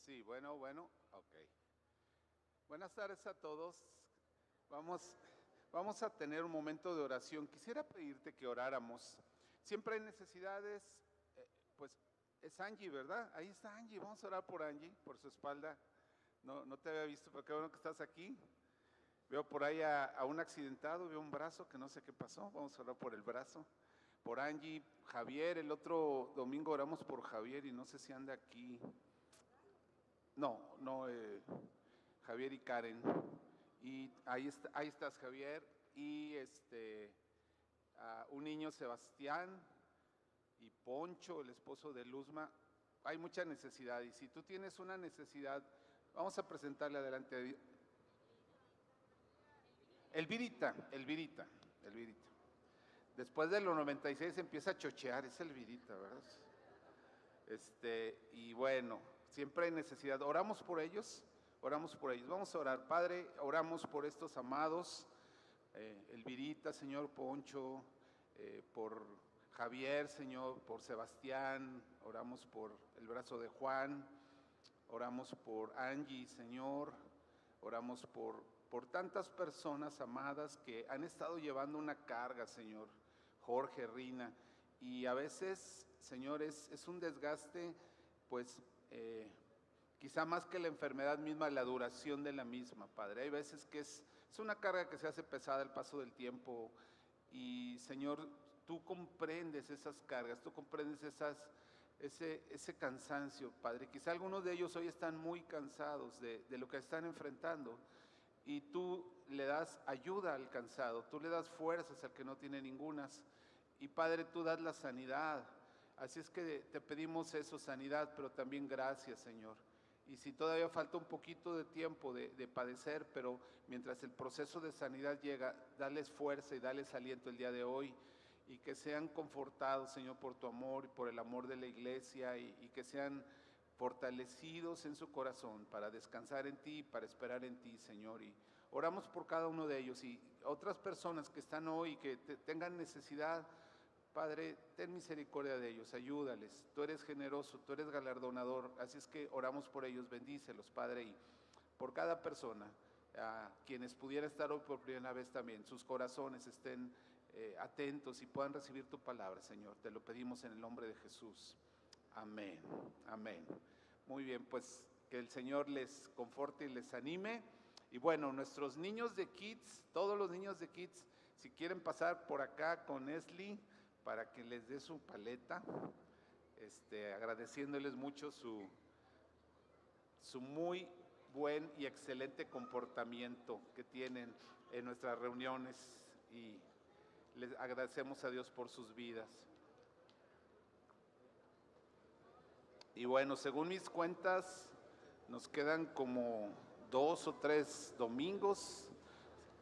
Sí, bueno, ok. Buenas tardes a todos. Vamos, vamos a tener un momento de oración. Quisiera pedirte que oráramos. Siempre hay necesidades, pues es Angie, ¿verdad? Ahí está Angie. Vamos a orar por Angie, por su espalda. No te había visto, pero qué bueno que estás aquí. Veo por ahí a un accidentado, veo un brazo que no sé qué pasó. Vamos a orar por el brazo. Por Angie, Javier, el otro domingo oramos por Javier y no sé si anda aquí. No, Javier y Karen. Y ahí estás, Javier. Y un niño, Sebastián, y Poncho, el esposo de Luzma. Hay mucha necesidad y si tú tienes una necesidad, vamos a presentarle adelante a Dios. Elvirita. Después de los 96 empieza a chochear, es Elvirita, ¿verdad? Y bueno, siempre hay necesidad. Oramos por ellos. Vamos a orar. Padre, oramos por estos amados, Elvirita, Señor, Poncho, por Javier, Señor, por Sebastián, oramos por el brazo de Juan, oramos por Angie, Señor, oramos por tantas personas amadas que han estado llevando una carga, Señor, Jorge, Rina, y a veces, Señor, es un desgaste, pues, quizá más que la enfermedad misma, la duración de la misma, Padre. Hay veces que es una carga que se hace pesada al paso del tiempo y, Señor, tú comprendes esas cargas, tú comprendes ese cansancio, Padre. Quizá algunos de ellos hoy están muy cansados de lo que están enfrentando y tú le das ayuda al cansado, tú le das fuerzas al que no tiene ningunas y, Padre, tú das la sanidad. Así es que te pedimos eso, sanidad, pero también gracias, Señor. Y si todavía falta un poquito de tiempo de padecer, pero mientras el proceso de sanidad llega, dales fuerza y dales aliento el día de hoy y que sean confortados, Señor, por tu amor y por el amor de la iglesia y que sean fortalecidos en su corazón para descansar en ti, para esperar en ti, Señor. Y oramos por cada uno de ellos y otras personas que están hoy que tengan necesidad. Padre, ten misericordia de ellos, ayúdales. Tú eres generoso, tú eres galardonador, así es que oramos por ellos, bendícelos, Padre, y por cada persona, a quienes pudiera estar hoy por primera vez también, sus corazones estén atentos y puedan recibir tu palabra, Señor. Te lo pedimos en el nombre de Jesús. Amén, amén. Muy bien, pues que el Señor les conforte y les anime. Y bueno, nuestros niños de Kids, todos los niños de Kids, si quieren pasar por acá con Esli, para que les dé su paleta, agradeciéndoles mucho su muy buen y excelente comportamiento que tienen en nuestras reuniones y les agradecemos a Dios por sus vidas. Y bueno, según mis cuentas, nos quedan como 2 o 3 domingos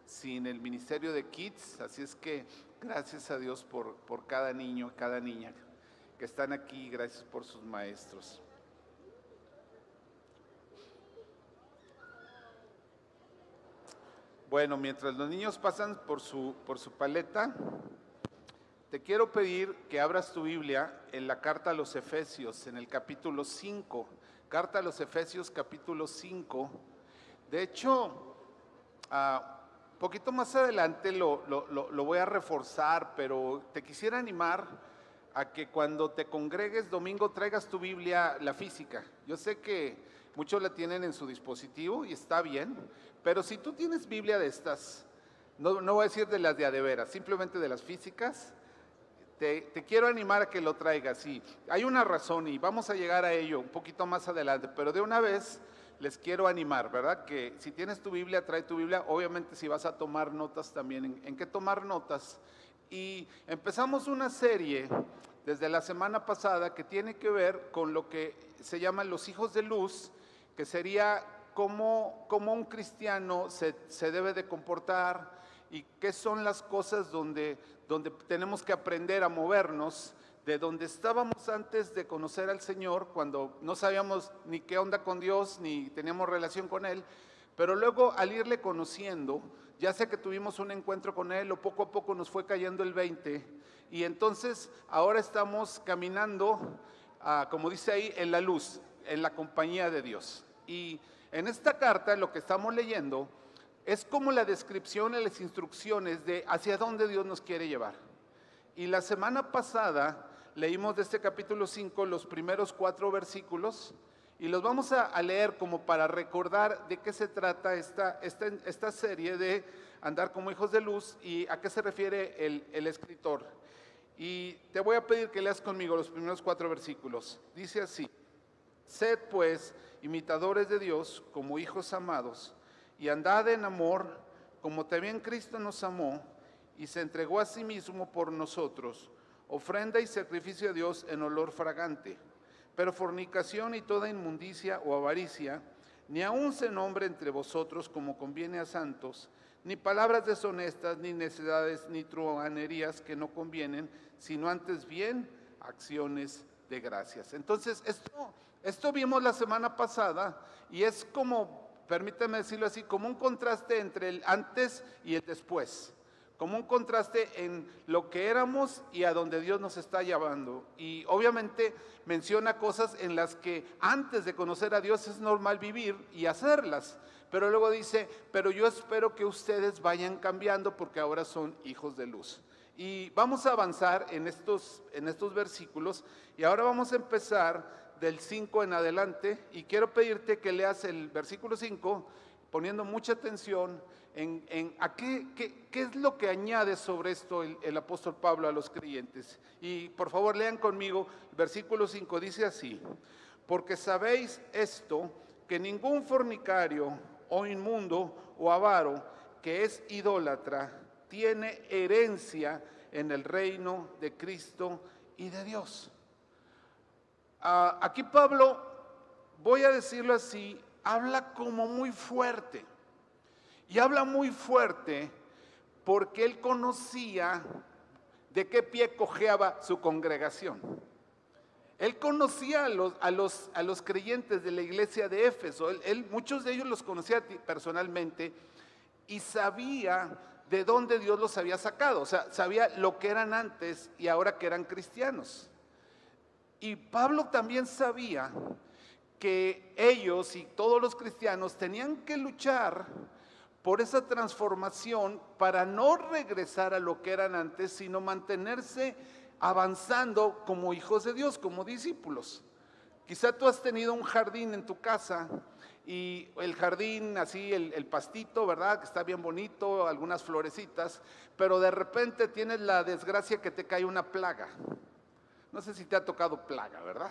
sin el ministerio de Kids, así es que gracias a Dios por cada niño, cada niña que están aquí, gracias por sus maestros. Bueno, mientras los niños pasan por su paleta, te quiero pedir que abras tu Biblia en la carta a los Efesios, en el capítulo 5, carta a los Efesios capítulo 5. De hecho, poquito más adelante lo voy a reforzar, pero te quisiera animar a que cuando te congregues domingo traigas tu Biblia, la física. Yo sé que muchos la tienen en su dispositivo y está bien, pero si tú tienes Biblia de estas, no voy a decir de las de veras, simplemente de las físicas, te quiero animar a que lo traigas. Sí, hay una razón y vamos a llegar a ello un poquito más adelante, pero de una vez les quiero animar, ¿verdad? Que si tienes tu Biblia, trae tu Biblia. Obviamente si vas a tomar notas también, ¿en qué tomar notas? Y empezamos una serie desde la semana pasada que tiene que ver con lo que se llaman los hijos de luz, que sería cómo un cristiano se debe de comportar y qué son las cosas donde tenemos que aprender a movernos de donde estábamos antes de conocer al Señor, cuando no sabíamos ni qué onda con Dios, ni teníamos relación con Él, pero luego al irle conociendo, ya sea que tuvimos un encuentro con Él o poco a poco nos fue cayendo el 20, y entonces ahora estamos caminando, como dice ahí, en la luz. en la compañía de Dios. Y en esta carta lo que estamos leyendo es como la descripción y las instrucciones de hacia dónde Dios nos quiere llevar. Y la semana pasada leímos de este capítulo 5 los primeros 4 versículos y los vamos a leer como para recordar de qué se trata esta serie de andar como hijos de luz y a qué se refiere el escritor. Y te voy a pedir que leas conmigo los primeros 4 versículos. Dice así: sed pues imitadores de Dios como hijos amados, y andad en amor, como también Cristo nos amó, y se entregó a sí mismo por nosotros, ofrenda y sacrificio a Dios en olor fragante. Pero fornicación y toda inmundicia o avaricia, ni aun se nombre entre vosotros como conviene a santos, ni palabras deshonestas, ni necedades, ni truhanerías que no convienen, sino antes bien acciones de gracias. Entonces, esto vimos la semana pasada y es como, permítame decirlo así, como un contraste entre el antes y el después, como un contraste en lo que éramos y a donde Dios nos está llevando. Y obviamente menciona cosas en las que antes de conocer a Dios es normal vivir y hacerlas, pero luego dice, pero yo espero que ustedes vayan cambiando porque ahora son hijos de luz. Y vamos a avanzar en estos versículos y ahora vamos a empezar del 5 en adelante y quiero pedirte que leas el versículo 5 poniendo mucha atención en a qué es lo que añade sobre esto el apóstol Pablo a los creyentes. Y por favor lean conmigo, versículo 5 dice así: porque sabéis esto, que ningún fornicario o inmundo o avaro que es idólatra tiene herencia en el reino de Cristo y de Dios. Aquí Pablo, voy a decirlo así, habla como muy fuerte. Y habla muy fuerte porque él conocía de qué pie cojeaba su congregación. Él conocía a los creyentes de la iglesia de Éfeso. Muchos de ellos los conocía personalmente y sabía de dónde Dios los había sacado. O sea, sabía lo que eran antes y ahora que eran cristianos. Y Pablo también sabía que ellos y todos los cristianos tenían que luchar por esa transformación para no regresar a lo que eran antes, sino mantenerse avanzando como hijos de Dios, como discípulos. Quizá tú has tenido un jardín en tu casa y el jardín así, el pastito, ¿verdad? Que está bien bonito, algunas florecitas, pero de repente tienes la desgracia que te cae una plaga. No sé si te ha tocado plaga, ¿verdad?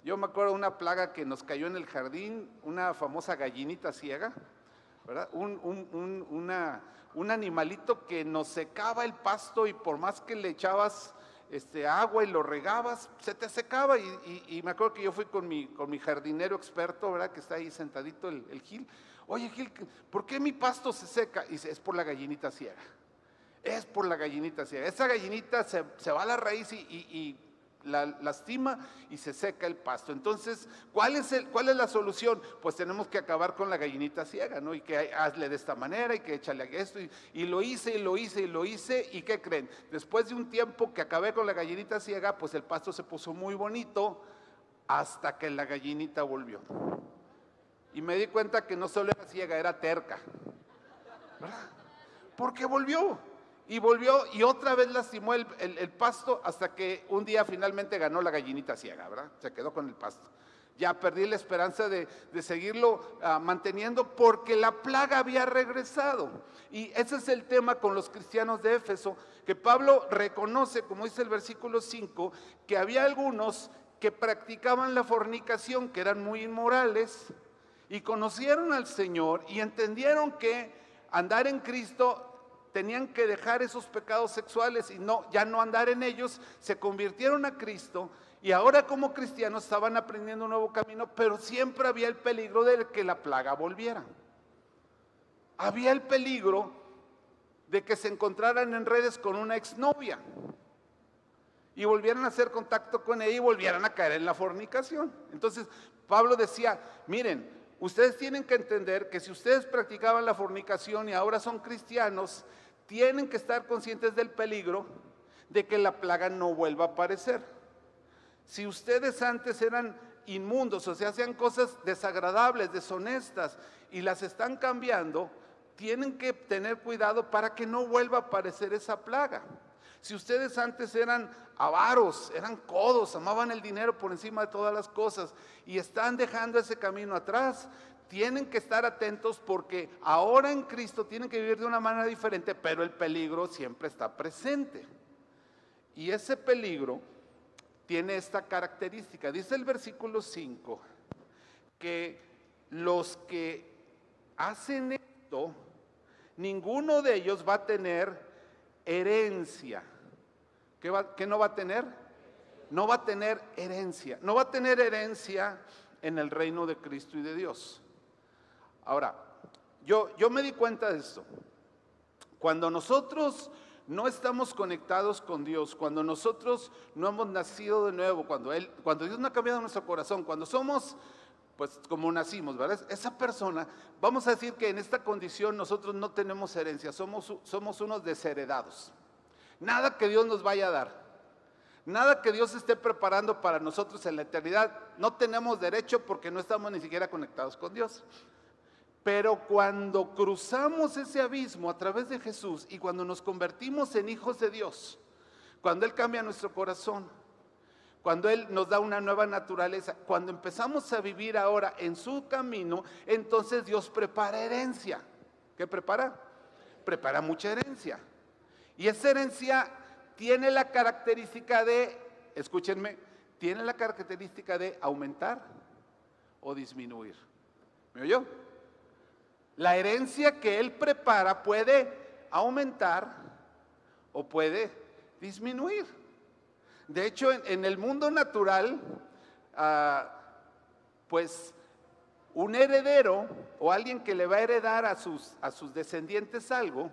Yo me acuerdo de una plaga que nos cayó en el jardín, una famosa gallinita ciega, ¿verdad? Un animalito que nos secaba el pasto y por más que le echabas agua y lo regabas, se te secaba y me acuerdo que yo fui con mi jardinero experto, ¿verdad? Que está ahí sentadito el Gil. Oye Gil, ¿por qué mi pasto se seca? Y dice, es por la gallinita ciega. Es por la gallinita ciega. Esa gallinita se va a la raíz y la lastima y se seca el pasto. Entonces, ¿cuál es la solución? Pues tenemos que acabar con la gallinita ciega, ¿no? Y que hazle de esta manera y que échale esto. Y lo hice, ¿y qué creen? Después de un tiempo que acabé con la gallinita ciega, pues el pasto se puso muy bonito hasta que la gallinita volvió. Y me di cuenta que no solo era ciega, era terca, ¿verdad? Porque volvió. Y volvió y otra vez lastimó el pasto hasta que un día finalmente ganó la gallinita ciega, ¿verdad? Se quedó con el pasto. Ya perdí la esperanza de seguirlo manteniendo porque la plaga había regresado. Y ese es el tema con los cristianos de Éfeso, que Pablo reconoce, como dice el versículo 5, que había algunos que practicaban la fornicación, que eran muy inmorales, y conocieron al Señor y entendieron que andar en Cristo tenían que dejar esos pecados sexuales y ya no andar en ellos, se convirtieron a Cristo y ahora como cristianos estaban aprendiendo un nuevo camino, pero siempre había el peligro de que la plaga volviera. Había el peligro de que se encontraran en redes con una exnovia y volvieran a hacer contacto con ella y volvieran a caer en la fornicación. Entonces Pablo decía, miren, ustedes tienen que entender que si ustedes practicaban la fornicación y ahora son cristianos, tienen que estar conscientes del peligro de que la plaga no vuelva a aparecer. Si ustedes antes eran inmundos, o sea, sean cosas desagradables, deshonestas, y las están cambiando, tienen que tener cuidado para que no vuelva a aparecer esa plaga. Si ustedes antes eran avaros, eran codos, amaban el dinero por encima de todas las cosas y están dejando ese camino atrás, tienen que estar atentos porque ahora en Cristo tienen que vivir de una manera diferente, pero el peligro siempre está presente. Y ese peligro tiene esta característica. Dice el versículo 5 que los que hacen esto, ninguno de ellos va a tener herencia. ¿Qué no va a tener? No va a tener herencia. No va a tener herencia en el reino de Cristo y de Dios. Ahora, yo me di cuenta de esto. Cuando nosotros no estamos conectados con Dios, cuando nosotros no hemos nacido de nuevo, cuando Dios no ha cambiado nuestro corazón, cuando somos pues como nacimos, ¿verdad? Esa persona, vamos a decir que en esta condición nosotros no tenemos herencia, somos unos desheredados. Nada que Dios nos vaya a dar, nada que Dios esté preparando para nosotros en la eternidad, no tenemos derecho porque no estamos ni siquiera conectados con Dios. Pero cuando cruzamos ese abismo a través de Jesús y cuando nos convertimos en hijos de Dios, cuando Él cambia nuestro corazón, cuando Él nos da una nueva naturaleza, cuando empezamos a vivir ahora en su camino, entonces Dios prepara herencia. ¿Qué prepara? Prepara mucha herencia. Y esa herencia tiene la característica de, escúchenme, tiene la característica de aumentar o disminuir. ¿Me oyó? La herencia que Él prepara puede aumentar o puede disminuir. De hecho, en el mundo natural, pues un heredero o alguien que le va a heredar a sus descendientes algo,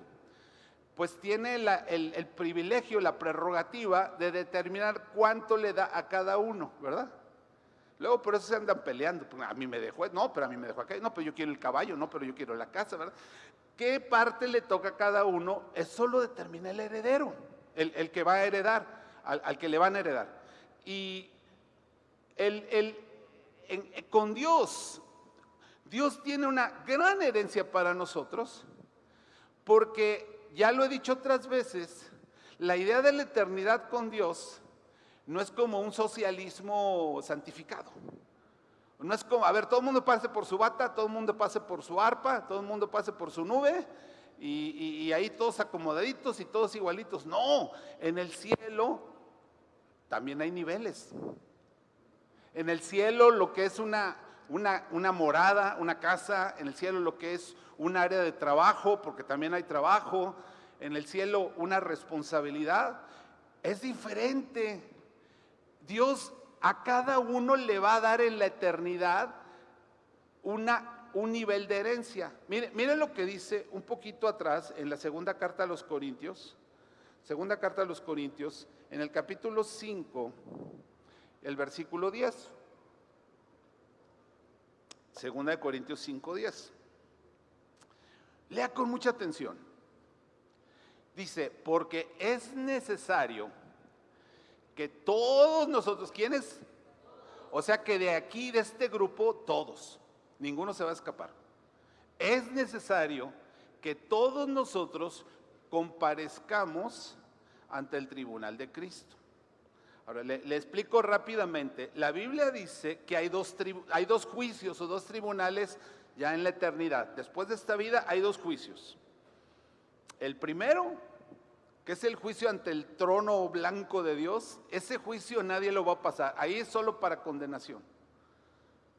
pues tiene el privilegio, la prerrogativa de determinar cuánto le da a cada uno, ¿verdad? Luego por eso se andan peleando, a mí me dejó, no, pero a mí me dejó acá, no, pero yo quiero el caballo, no, pero yo quiero la casa, ¿verdad? ¿Qué parte le toca a cada uno? Eso lo determina el heredero, el que va a heredar. Al que le van a heredar. Y con Dios tiene una gran herencia para nosotros, porque ya lo he dicho otras veces, la idea de la eternidad con Dios no es como un socialismo santificado. No es como, a ver, todo el mundo pase por su bata, todo el mundo pase por su arpa, todo el mundo pase por su nube, y ahí todos acomodaditos y todos igualitos. No, en el cielo también hay niveles. En el cielo lo que es una morada, una casa, en el cielo lo que es un área de trabajo, porque también hay trabajo, en el cielo una responsabilidad, es diferente. Dios a cada uno le va a dar en la eternidad un nivel de herencia. Mire lo que dice un poquito atrás en la segunda carta a los Corintios. Segunda carta a los Corintios, en el capítulo 5, el versículo 10. Segunda de Corintios 5, 10. Lea con mucha atención. Dice, porque es necesario que todos nosotros, ¿quiénes? O sea que de aquí, de este grupo, todos, ninguno se va a escapar. Es necesario que todos nosotros comparezcamos ante el tribunal de Cristo. Ahora le explico rápidamente. La Biblia dice que hay dos juicios o dos tribunales ya en la eternidad. Después de esta vida hay dos juicios. El primero, que es el juicio ante el trono blanco de Dios, ese juicio nadie lo va a pasar. Ahí es solo para condenación.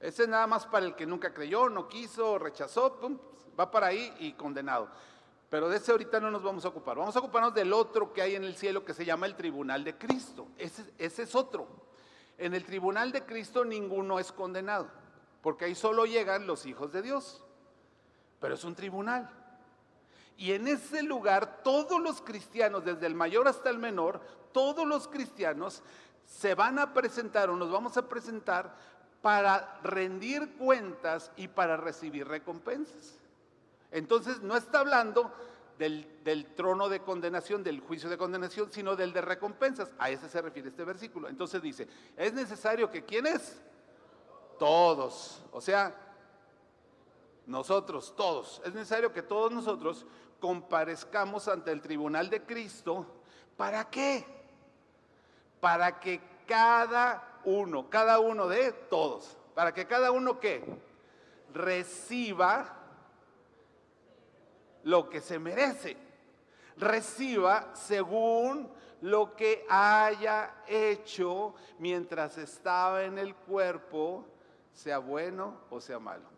Ese es nada más para el que nunca creyó, no quiso, rechazó, pum, va para ahí y condenado. Pero de ese ahorita no nos vamos a ocupar. Vamos a ocuparnos del otro que hay en el cielo que se llama el tribunal de Cristo. Ese es otro. En el tribunal de Cristo ninguno es condenado, porque ahí solo llegan los hijos de Dios. Pero es un tribunal. Y en ese lugar todos los cristianos, desde el mayor hasta el menor, todos los cristianos se van a presentar o nos vamos a presentar para rendir cuentas y para recibir recompensas. Entonces no está hablando del trono de condenación, del juicio de condenación, sino del de recompensas. A ese se refiere este versículo. Entonces dice, es necesario que ¿quiénes? Todos, o sea, nosotros, todos. Es necesario que todos nosotros comparezcamos ante el tribunal de Cristo. ¿Para qué? Para que cada uno de todos, para que cada uno ¿qué? Reciba lo que se merece, reciba según lo que haya hecho mientras estaba en el cuerpo, sea bueno o sea malo.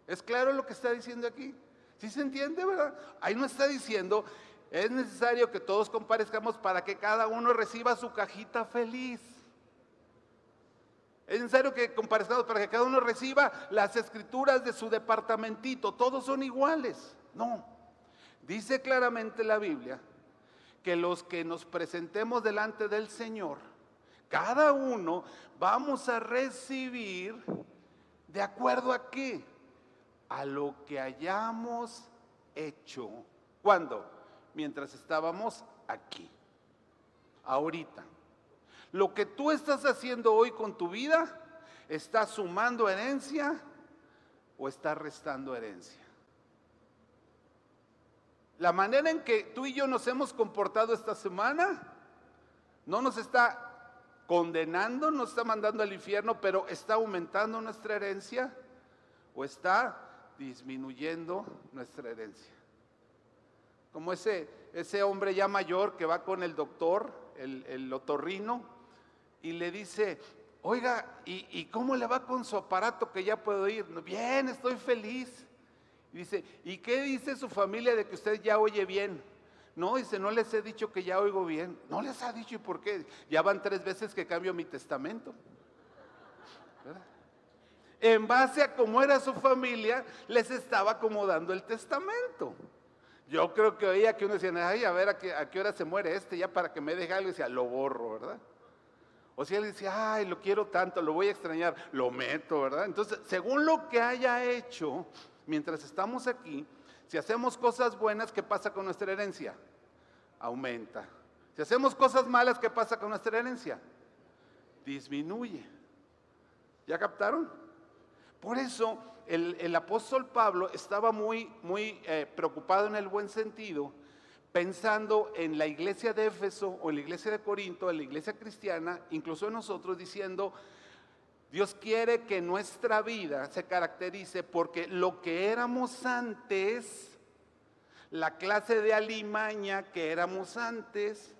¿Es claro lo que está diciendo aquí? ¿Sí se entiende, verdad? Ahí no está diciendo, es necesario que todos comparezcamos para que cada uno reciba su cajita feliz. Es necesario que comparezcamos para que cada uno reciba las escrituras de su departamentito. Todos son iguales. No. Dice claramente la Biblia que los que nos presentemos delante del Señor, cada uno vamos a recibir de acuerdo a qué, a lo que hayamos hecho. ¿Cuándo? Mientras estábamos aquí, ahorita. Lo que tú estás haciendo hoy con tu vida, ¿está sumando herencia o está restando herencia? La manera en que tú y yo nos hemos comportado esta semana no nos está condenando, no está mandando al infierno, pero está aumentando nuestra herencia o está disminuyendo nuestra herencia. Como ese hombre ya mayor que va con el doctor, el otorrino, y le dice, oiga, ¿y cómo le va con su aparato que ya puedo ir? Bien, estoy feliz. Y dice, ¿y qué dice su familia de que usted ya oye bien? No, dice, no les he dicho que ya oigo bien. No les ha dicho, ¿y por qué? Ya van 3 veces que cambio mi testamento. ¿Verdad? En base a cómo era su familia, les estaba acomodando el testamento. Yo creo que oía que uno decía, ay, a ver a qué hora se muere ya para que me deje algo, y decía, lo borro, ¿verdad? O si él decía, ay, lo quiero tanto, lo voy a extrañar, lo meto, ¿verdad? Entonces, según lo que haya hecho, mientras estamos aquí, si hacemos cosas buenas, ¿qué pasa con nuestra herencia? Aumenta. Si hacemos cosas malas, ¿qué pasa con nuestra herencia? Disminuye. ¿Ya captaron? Por eso el apóstol Pablo estaba muy preocupado en el buen sentido, pensando en la iglesia de Éfeso o en la iglesia de Corinto, en la iglesia cristiana, incluso en nosotros, diciendo, Dios quiere que nuestra vida se caracterice porque lo que éramos antes, la clase de alimaña que éramos antes,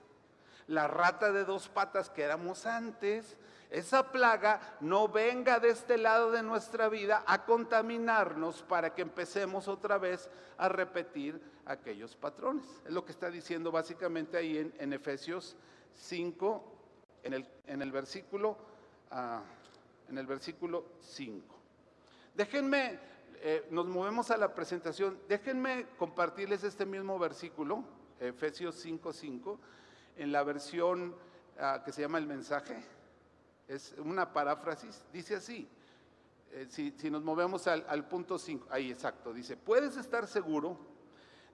la rata de 2 patas que éramos antes, esa plaga no venga de este lado de nuestra vida a contaminarnos para que empecemos otra vez a repetir aquellos patrones. Es lo que está diciendo básicamente ahí en Efesios 5, en el versículo 5. Déjenme, nos movemos a la presentación, déjenme compartirles este mismo versículo, Efesios 5:5, en la versión que se llama El Mensaje. Es una paráfrasis, dice así, si nos movemos al punto 5, ahí exacto, dice, puedes estar seguro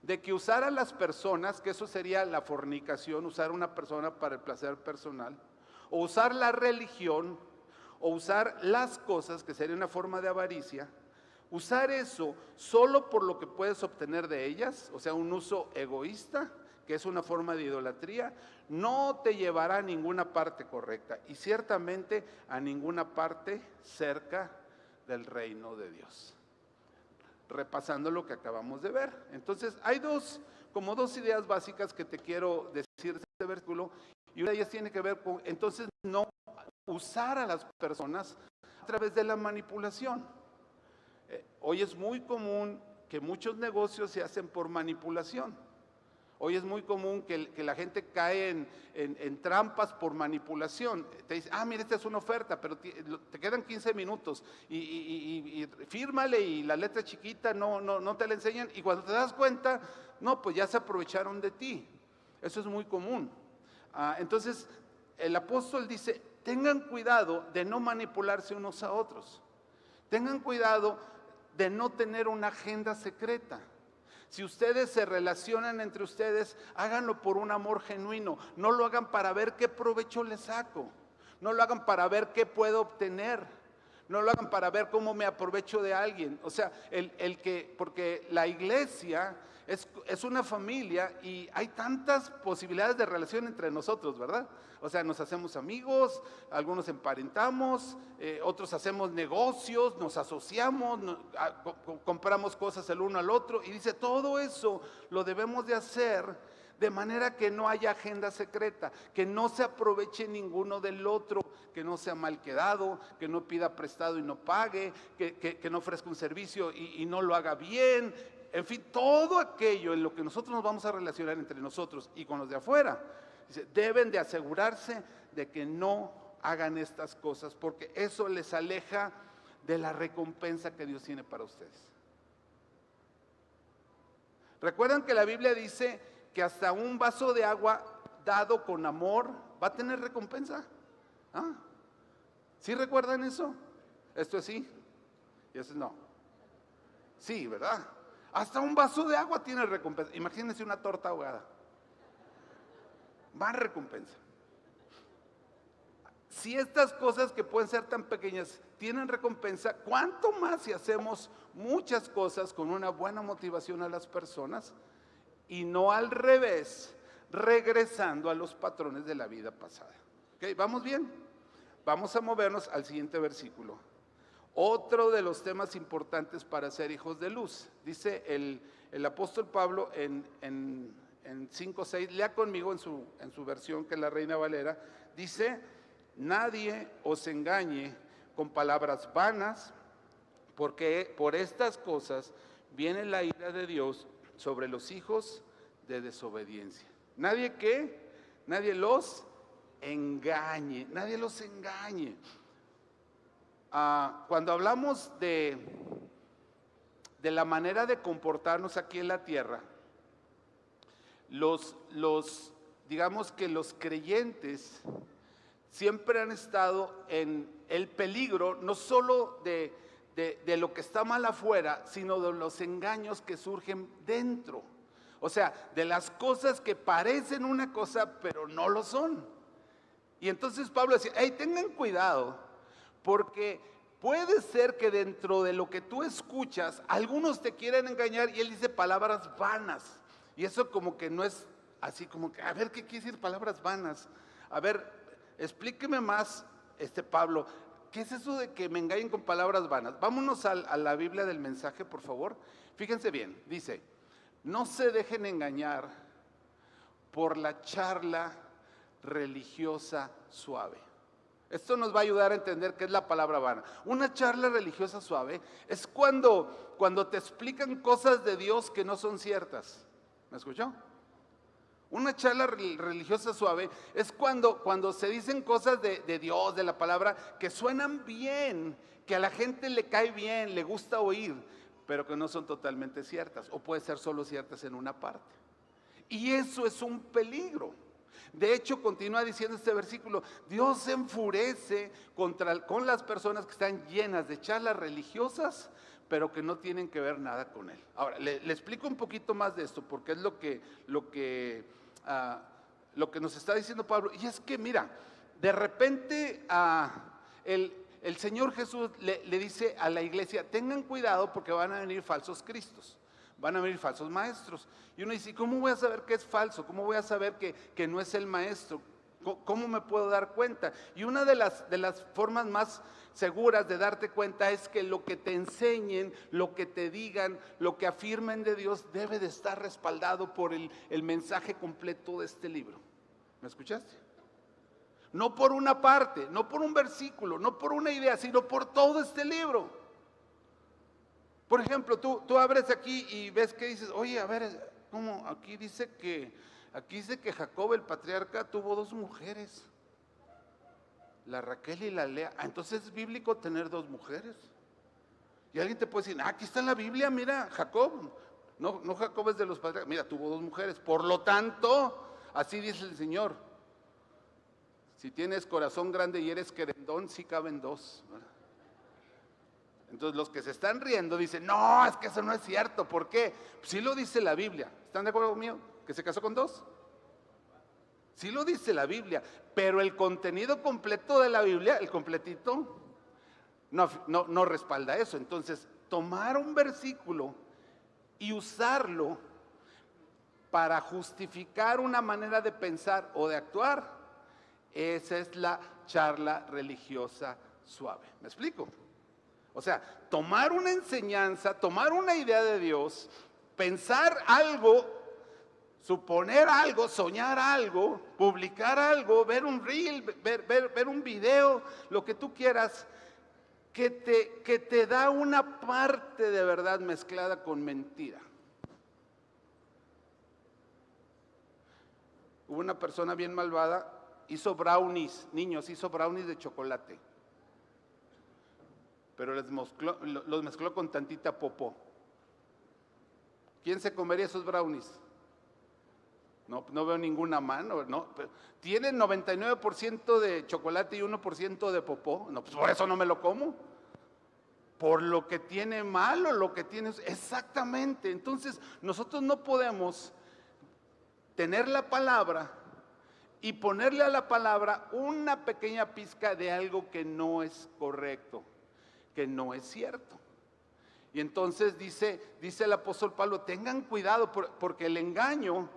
de que usar a las personas, que eso sería la fornicación, usar a una persona para el placer personal, o usar la religión, o usar las cosas, que sería una forma de avaricia, usar eso solo por lo que puedes obtener de ellas, o sea, un uso egoísta, que es una forma de idolatría, no te llevará a ninguna parte correcta y ciertamente a ninguna parte cerca del reino de Dios. Repasando lo que acabamos de ver. Entonces, hay dos ideas básicas que te quiero decir de este versículo, y una de ellas tiene que ver con, entonces, no usar a las personas a través de la manipulación. Hoy es muy común que muchos negocios se hacen por manipulación. Hoy es muy común que la gente cae en trampas por manipulación. Te dice, mira, esta es una oferta, pero te quedan 15 minutos y fírmale, y la letra chiquita no te la enseñan, y cuando te das cuenta, no, pues ya se aprovecharon de ti. Eso es muy común. Entonces, el apóstol dice, tengan cuidado de no manipularse unos a otros. Tengan cuidado de no tener una agenda secreta. Si ustedes se relacionan entre ustedes, háganlo por un amor genuino. No lo hagan para ver qué provecho les saco. No lo hagan para ver qué puedo obtener. No lo hagan para ver cómo me aprovecho de alguien. O sea, porque la iglesia es una familia y hay tantas posibilidades de relación entre nosotros, ¿verdad? O sea, nos hacemos amigos, algunos emparentamos, otros hacemos negocios, nos asociamos, compramos cosas el uno al otro. Y dice, todo eso lo debemos de hacer de manera que no haya agenda secreta, que no se aproveche ninguno del otro, que no sea mal quedado, que no pida prestado y no pague, que no ofrezca un servicio y no lo haga bien. En fin, todo aquello en lo que nosotros nos vamos a relacionar entre nosotros y con los de afuera, dice, deben de asegurarse de que no hagan estas cosas, porque eso les aleja de la recompensa que Dios tiene para ustedes. ¿Recuerdan que la Biblia dice que hasta un vaso de agua dado con amor va a tener recompensa? ¿Ah? ¿Sí recuerdan eso? Esto es sí y eso es no. Sí, ¿verdad? Hasta un vaso de agua tiene recompensa. Imagínense una torta ahogada. Más recompensa. Si estas cosas que pueden ser tan pequeñas tienen recompensa, ¿cuánto más si hacemos muchas cosas con una buena motivación a las personas y no al revés, regresando a los patrones de la vida pasada? ¿Ok? ¿Vamos bien? Vamos a movernos al siguiente versículo. Otro de los temas importantes para ser hijos de luz. Dice el apóstol Pablo en 5:6, lea conmigo en su versión, que es la Reina Valera. Dice, nadie os engañe con palabras vanas, porque por estas cosas viene la ira de Dios sobre los hijos de desobediencia. Nadie los engañe, nadie los engañe. Cuando hablamos de la manera de comportarnos aquí en la tierra, digamos que los creyentes siempre han estado en el peligro, no solo de lo que está mal afuera, sino de los engaños que surgen dentro. O sea, de las cosas que parecen una cosa, pero no lo son. Y entonces Pablo decía, hey, tengan cuidado, porque puede ser que dentro de lo que tú escuchas, algunos te quieren engañar, y él dice palabras vanas. Y eso como que no es así como que, a ver, ¿qué quiere decir palabras vanas? A ver, explíqueme más, Pablo, ¿qué es eso de que me engañen con palabras vanas? Vámonos a la Biblia del mensaje, por favor. Fíjense bien, dice, no se dejen engañar por la charla religiosa suave. Esto nos va a ayudar a entender qué es la palabra vana. Una charla religiosa suave es cuando te explican cosas de Dios que no son ciertas. ¿Me escuchó? Una charla religiosa suave es cuando se dicen cosas de Dios, de la palabra, que suenan bien, que a la gente le cae bien, le gusta oír, pero que no son totalmente ciertas, o puede ser solo ciertas en una parte. Y eso es un peligro. De hecho, continúa diciendo este versículo, Dios se enfurece con las personas que están llenas de charlas religiosas, pero que no tienen que ver nada con Él. Ahora, le explico un poquito más de esto, porque es lo que nos está diciendo Pablo. Y es que, mira, de repente el Señor Jesús le dice a la iglesia, tengan cuidado porque van a venir falsos cristos. Van a venir falsos maestros. Y uno dice, ¿cómo voy a saber que es falso? ¿Cómo voy a saber que no es el maestro? ¿Cómo me puedo dar cuenta? Y una de las formas más seguras de darte cuenta es que lo que te enseñen, lo que te digan, lo que afirmen de Dios debe de estar respaldado por el mensaje completo de este libro. ¿Me escuchaste? No por una parte, no por un versículo, no por una idea, sino por todo este libro. Por ejemplo, tú abres aquí y ves que dices, oye, a ver, ¿cómo? Aquí dice que Jacob, el patriarca, tuvo 2 mujeres, la Raquel y la Lea. Entonces es bíblico tener 2 mujeres. Y alguien te puede decir, aquí está en la Biblia, mira, Jacob, no Jacob es de los patriarcas, mira, tuvo 2 mujeres. Por lo tanto, así dice el Señor, si tienes corazón grande y eres querendón, sí caben 2, ¿verdad? Entonces los que se están riendo dicen, no, es que eso no es cierto. ¿Por qué? Pues sí lo dice la Biblia. ¿Están de acuerdo conmigo? ¿Que se casó con 2? Sí lo dice la Biblia, pero el contenido completo de la Biblia, el completito, no respalda eso. Entonces, tomar un versículo y usarlo para justificar una manera de pensar o de actuar, esa es la charla religiosa suave. ¿Me explico? O sea, tomar una enseñanza, tomar una idea de Dios, pensar algo, suponer algo, soñar algo, publicar algo, ver un reel, ver un video, lo que tú quieras, que te da una parte de verdad mezclada con mentira. Hubo una persona bien malvada, hizo brownies de chocolate, pero los mezcló con tantita popó. ¿Quién se comería esos brownies? No veo ninguna mano, ¿no? Tienen 99% de chocolate y 1% de popó. No, pues por eso no me lo como. Por lo que tiene malo, lo que tiene... Exactamente. Entonces, nosotros no podemos tener la palabra y ponerle a la palabra una pequeña pizca de algo que no es correcto, que no es cierto. Y entonces dice el apóstol Pablo, tengan cuidado porque el engaño,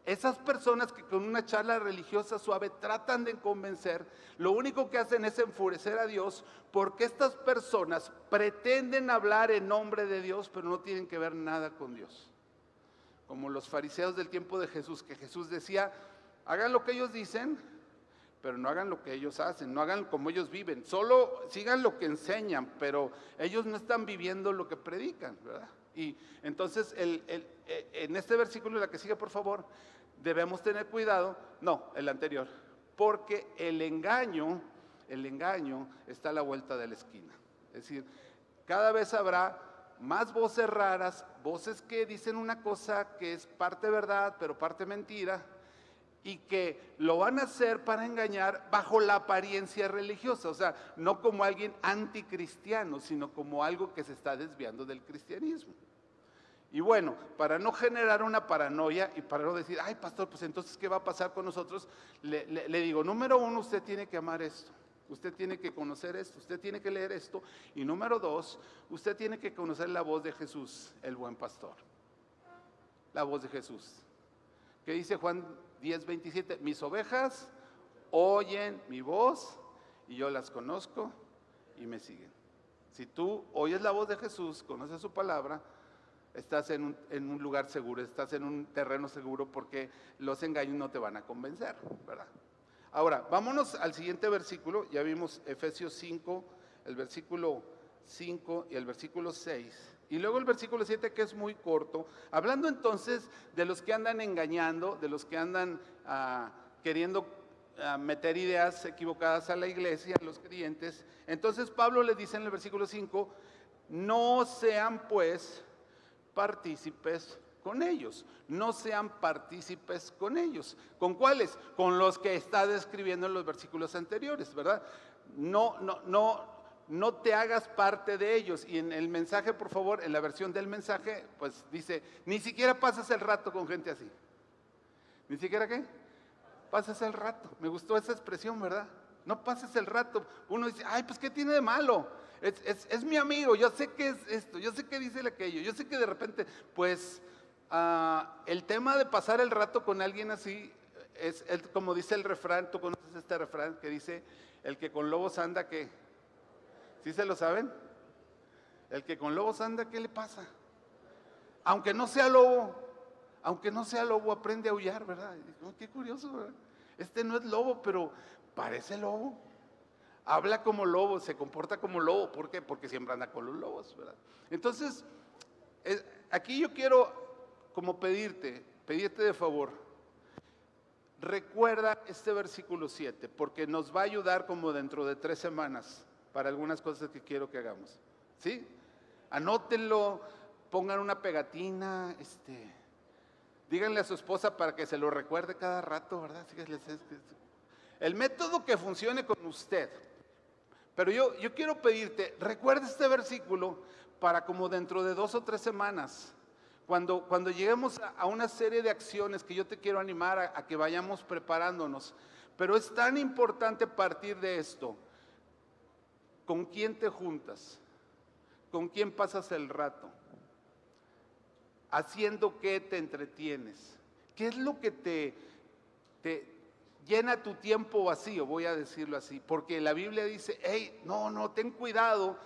esas personas que con una charla religiosa suave tratan de convencer, lo único que hacen es enfurecer a Dios, porque estas personas pretenden hablar en nombre de Dios, pero no tienen que ver nada con Dios. Como los fariseos del tiempo de Jesús, que Jesús decía, hagan lo que ellos dicen, pero no hagan lo que ellos hacen, no hagan como ellos viven, solo sigan lo que enseñan, pero ellos no están viviendo lo que predican, ¿verdad? Y entonces en este versículo, la que sigue por favor, debemos tener cuidado, el anterior, porque el engaño está a la vuelta de la esquina. Es decir, cada vez habrá más voces raras, voces que dicen una cosa que es parte verdad, pero parte mentira, y que lo van a hacer para engañar bajo la apariencia religiosa, o sea, no como alguien anticristiano, sino como algo que se está desviando del cristianismo. Y bueno, para no generar una paranoia y para no decir, ay pastor, pues entonces ¿qué va a pasar con nosotros? Le digo, número uno, usted tiene que amar esto. Usted tiene que conocer esto, usted tiene que leer esto. Y número dos, usted tiene que conocer la voz de Jesús, el buen pastor. La voz de Jesús. ¿Qué dice Juan 10:27? Mis ovejas oyen mi voz y yo las conozco y me siguen. Si tú oyes la voz de Jesús, conoces su palabra, estás en un lugar seguro, estás en un terreno seguro, porque los engaños no te van a convencer, ¿verdad? Ahora, vámonos al siguiente versículo. Ya vimos Efesios 5, el versículo 5 y el versículo 6. Y luego el versículo 7, que es muy corto, hablando entonces de los que andan engañando, de los que andan queriendo meter ideas equivocadas a la iglesia, a los creyentes. Entonces Pablo le dice en el versículo 5, no sean pues partícipes con ellos, no sean partícipes con ellos. ¿Con cuáles? Con los que está describiendo en los versículos anteriores, ¿verdad? No te hagas parte de ellos. Y en el mensaje, por favor, en la versión del mensaje, pues dice, ni siquiera pasas el rato con gente así. ¿Ni siquiera qué? Pasas el rato. Me gustó esa expresión, ¿verdad? No pases el rato. Uno dice, ay, pues ¿qué tiene de malo? Es mi amigo, yo sé que es esto, yo sé que dice aquello, yo sé que de repente, pues, el tema de pasar el rato con alguien así, es como dice el refrán, tú conoces este refrán que dice, el que con lobos anda, ¿qué? ¿Sí se lo saben? El que con lobos anda, ¿qué le pasa? Aunque no sea lobo, aprende a aullar, ¿verdad? Oh, qué curioso, ¿verdad? Este no es lobo, pero parece lobo. Habla como lobo, se comporta como lobo. ¿Por qué? Porque siempre anda con los lobos, ¿verdad? Entonces, aquí yo quiero como pedirte de favor, recuerda este versículo 7, porque nos va a ayudar como dentro de 3 semanas para algunas cosas que quiero que hagamos, ¿sí? Anótenlo, pongan una pegatina, díganle a su esposa para que se lo recuerde cada rato, ¿verdad? El método que funcione con usted. Pero yo quiero pedirte, recuerda este versículo para como dentro de 2 o 3 semanas, cuando lleguemos a una serie de acciones que yo te quiero animar a que vayamos preparándonos. Pero es tan importante partir de esto. ¿Con quién te juntas? ¿Con quién pasas el rato? ¿Haciendo qué te entretienes? ¿Qué es lo que te llena tu tiempo vacío? Voy a decirlo así, porque la Biblia dice, hey, no, ten cuidado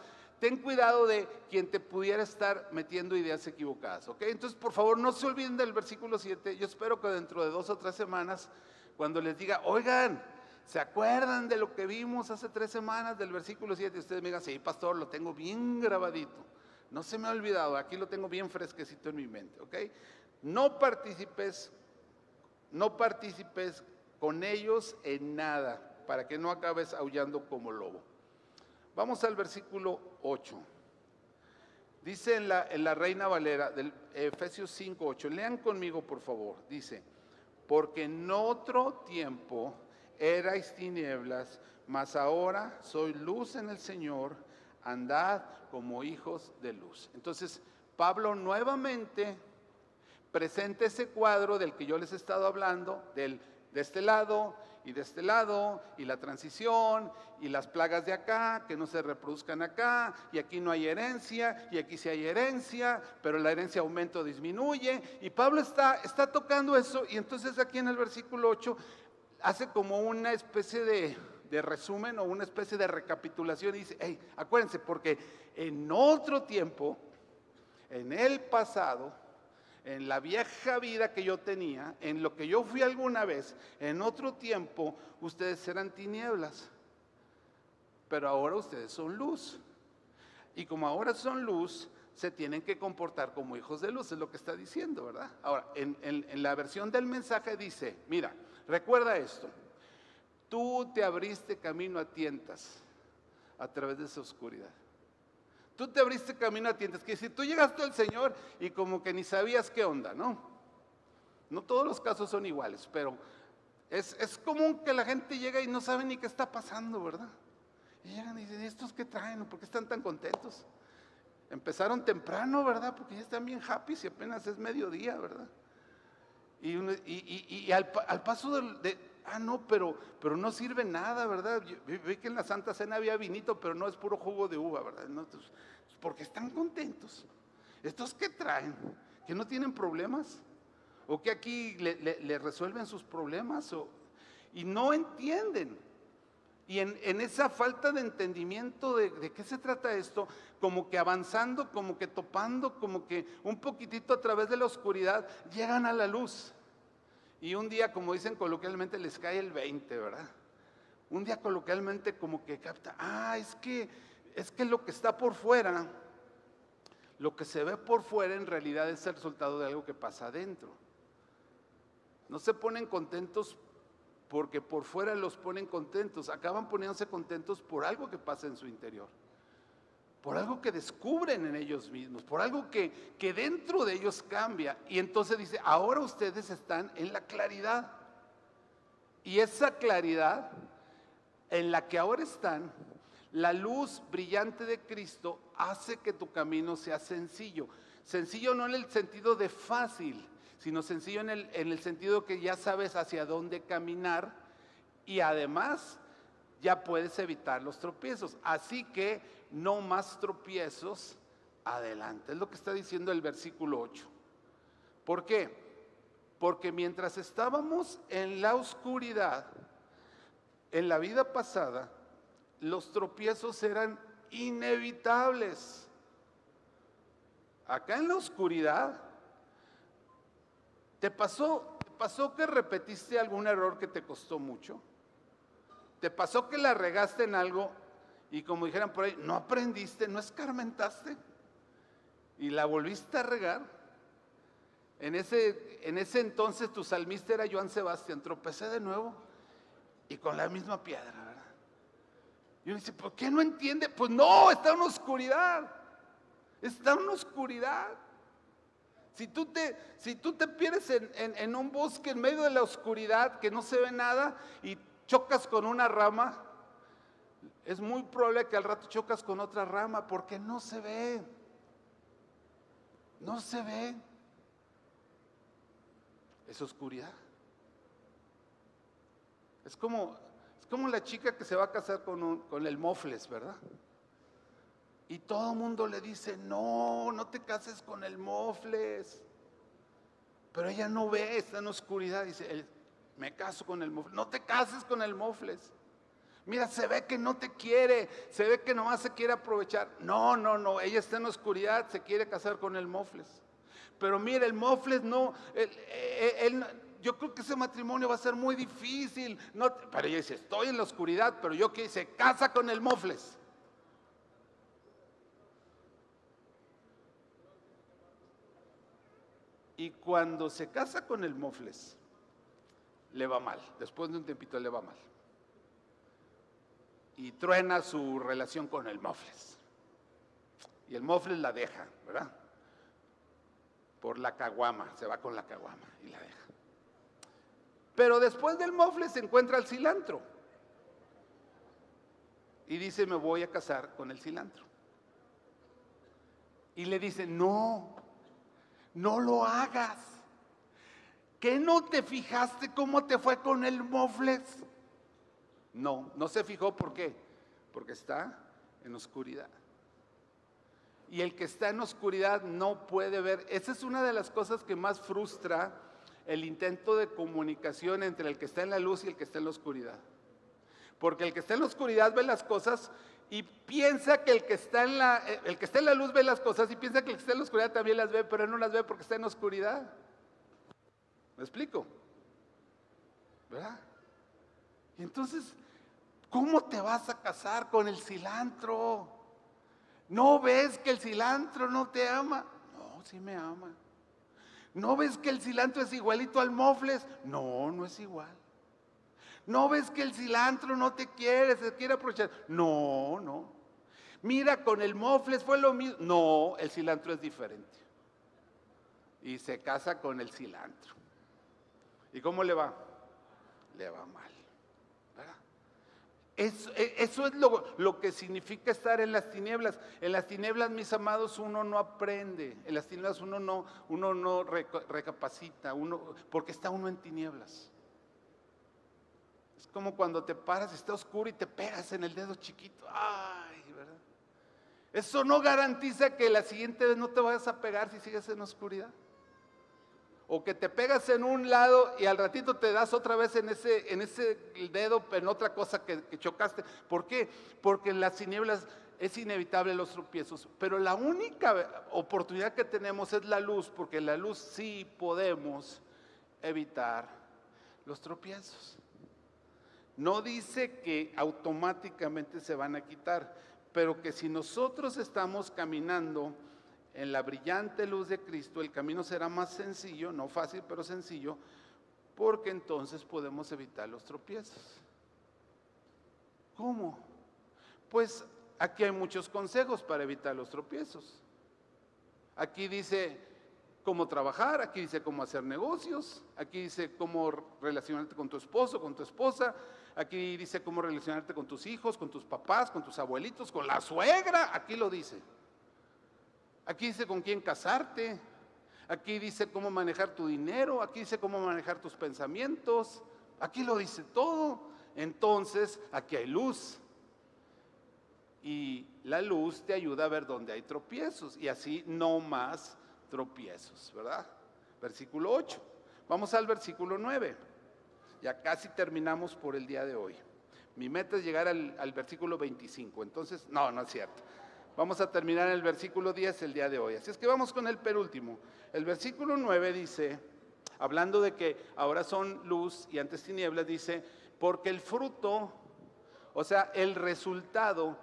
de quien te pudiera estar metiendo ideas equivocadas, ¿ok? Entonces, por favor, no se olviden del versículo 7. Yo espero que dentro de 2 o 3 semanas, cuando les diga, oigan, ¿se acuerdan de lo que vimos hace 3 semanas del versículo 7? Y ustedes me digan, sí, pastor, lo tengo bien grabadito. No se me ha olvidado, aquí lo tengo bien fresquecito en mi mente, ¿ok? No participes con ellos en nada, para que no acabes aullando como lobo. Vamos al versículo 8. Dice en la Reina Valera, del Efesios 5:8, lean conmigo por favor, dice, porque en otro tiempo erais tinieblas, mas ahora soy luz en el Señor, andad como hijos de luz. Entonces, Pablo nuevamente presenta ese cuadro del que yo les he estado hablando, de este lado y de este lado, y la transición, y las plagas de acá, que no se reproduzcan acá, y aquí no hay herencia, y aquí sí hay herencia, pero la herencia aumenta o disminuye, y Pablo está tocando eso, y entonces aquí en el versículo 8 hace como una especie de resumen o una especie de recapitulación y dice, hey, acuérdense, porque en otro tiempo, en el pasado, en la vieja vida que yo tenía, en lo que yo fui alguna vez, en otro tiempo, ustedes eran tinieblas, pero ahora ustedes son luz. Y como ahora son luz, se tienen que comportar como hijos de luz, es lo que está diciendo, ¿verdad? Ahora, en la versión del mensaje dice, mira, recuerda esto, tú te abriste camino a tientas a través de esa oscuridad. Tú te abriste camino a tientas, que si tú llegaste al Señor y como que ni sabías qué onda, ¿no? No todos los casos son iguales, pero es común que la gente llega y no sabe ni qué está pasando, ¿verdad? Y llegan y dicen, ¿estos qué traen? ¿Por qué están tan contentos? Empezaron temprano, ¿verdad? Porque ya están bien happy si apenas es mediodía, ¿verdad? Y al paso no, pero no sirve nada, ¿verdad? Vi que en la Santa Cena había vinito, pero no es puro jugo de uva, ¿verdad? No, porque están contentos. ¿Estos qué traen? ¿Que no tienen problemas? ¿O que aquí le resuelven sus problemas? Y no entienden. Y en esa falta de entendimiento de qué se trata esto, como que avanzando, como que topando, como que un poquitito a través de la oscuridad, llegan a la luz. Y un día, como dicen coloquialmente, les cae el 20, ¿verdad? Un día coloquialmente como que capta, es que lo que está por fuera, lo que se ve por fuera en realidad es el resultado de algo que pasa adentro. No se ponen contentos porque por fuera los ponen contentos, acaban poniéndose contentos por algo que pasa en su interior, por algo que descubren en ellos mismos, por algo que dentro de ellos cambia. Y entonces dice, ahora ustedes están en la claridad. Y esa claridad en la que ahora están, la luz brillante de Cristo hace que tu camino sea sencillo. Sencillo no en el sentido de fácil, sino sencillo en el sentido que ya sabes hacia dónde caminar y además ya puedes evitar los tropiezos. Así que no más tropiezos adelante. Es lo que está diciendo el versículo 8. ¿Por qué? Porque mientras estábamos en la oscuridad, en la vida pasada, los tropiezos eran inevitables. Acá en la oscuridad, ¿te pasó que repetiste algún error que te costó mucho? ¿Te pasó que la regaste en algo y como dijeran por ahí, no aprendiste, no escarmentaste y la volviste a regar? En ese entonces tu salmista era Joan Sebastián, tropecé de nuevo y con la misma piedra, ¿verdad? Y uno dice, ¿por qué no entiende? Pues no, está en oscuridad, está en oscuridad. Si tú te pierdes en un bosque en medio de la oscuridad que no se ve nada y chocas con una rama, es muy probable que al rato chocas con otra rama porque no se ve. No se ve. Es oscuridad. Es como la chica que se va a casar con el mofles, ¿verdad? Y todo el mundo le dice, no, no te cases con el mofles. Pero ella no ve, está en oscuridad. Dice, me caso con el mofles. No te cases con el mofles. Mira, se ve que no te quiere, se ve que nomás se quiere aprovechar. No, no, no, ella está en oscuridad, se quiere casar con el mofles. Pero mira, el mofles no, yo creo que ese matrimonio va a ser muy difícil. No, pero ella dice, estoy en la oscuridad, pero yo que se casa con el mofles. Y cuando se casa con el mofles, le va mal. Después de un tiempito le va mal. Y truena su relación con el mofles. Y el mofles la deja, ¿verdad? Por la caguama, se va con la caguama y la deja. Pero después del mofles se encuentra el cilantro. Y dice, me voy a casar con el cilantro. Y le dice, no, no lo hagas. ¿Qué no te fijaste cómo te fue con el mofles? No, no se fijó. ¿Por qué? Porque está en oscuridad. Y el que está en oscuridad no puede ver. Esa es una de las cosas que más frustra el intento de comunicación entre el que está en la luz y el que está en la oscuridad. Porque el que está en la oscuridad ve las cosas y piensa que el que está en la luz ve las cosas y piensa que el que está en la oscuridad también las ve, pero él no las ve porque está en la oscuridad. ¿Me explico? ¿Verdad? Y entonces, ¿cómo te vas a casar con el cilantro? ¿No ves que el cilantro no te ama? No, sí me ama. ¿No ves que el cilantro es igualito al mofles? No, no es igual. ¿No ves que el cilantro no te quiere, se quiere aprovechar? No, no. Mira, con el mofles fue lo mismo. No, el cilantro es diferente. Y se casa con el cilantro. ¿Y cómo le va? Le va mal. ¿Verdad? Eso es lo que significa estar en las tinieblas. En las tinieblas, mis amados, uno no aprende. En las tinieblas uno no recapacita, porque está uno en tinieblas. Es como cuando te paras, está oscuro y te pegas en el dedo chiquito. Ay, ¿verdad? Eso no garantiza que la siguiente vez no te vayas a pegar si sigues en oscuridad. O que te pegas en un lado y al ratito te das otra vez en ese dedo, en otra cosa que chocaste. ¿Por qué? Porque en las tinieblas es inevitable los tropiezos. Pero la única oportunidad que tenemos es la luz, porque en la luz sí podemos evitar los tropiezos. No dice que automáticamente se van a quitar, pero que si nosotros estamos caminando en la brillante luz de Cristo, el camino será más sencillo, no fácil, pero sencillo, porque entonces podemos evitar los tropiezos. ¿Cómo? Pues aquí hay muchos consejos para evitar los tropiezos. Aquí dice cómo trabajar, aquí dice cómo hacer negocios, aquí dice cómo relacionarte con tu esposo, con tu esposa, aquí dice cómo relacionarte con tus hijos, con tus papás, con tus abuelitos, con la suegra, aquí lo dice. Aquí dice con quién casarte, aquí dice cómo manejar tu dinero, aquí dice cómo manejar tus pensamientos, aquí lo dice todo. Entonces, aquí hay luz. Y la luz te ayuda a ver dónde hay tropiezos y así no más tropiezos, ¿verdad? Versículo 8. Vamos al versículo 9. Ya casi terminamos por el día de hoy. Mi meta es llegar al versículo 25. Entonces, no es cierto. Vamos a terminar en el versículo 10 el día de hoy. Así es que vamos con el penúltimo. El versículo 9 dice, hablando de que ahora son luz y antes tinieblas, dice, porque el fruto, o sea, el resultado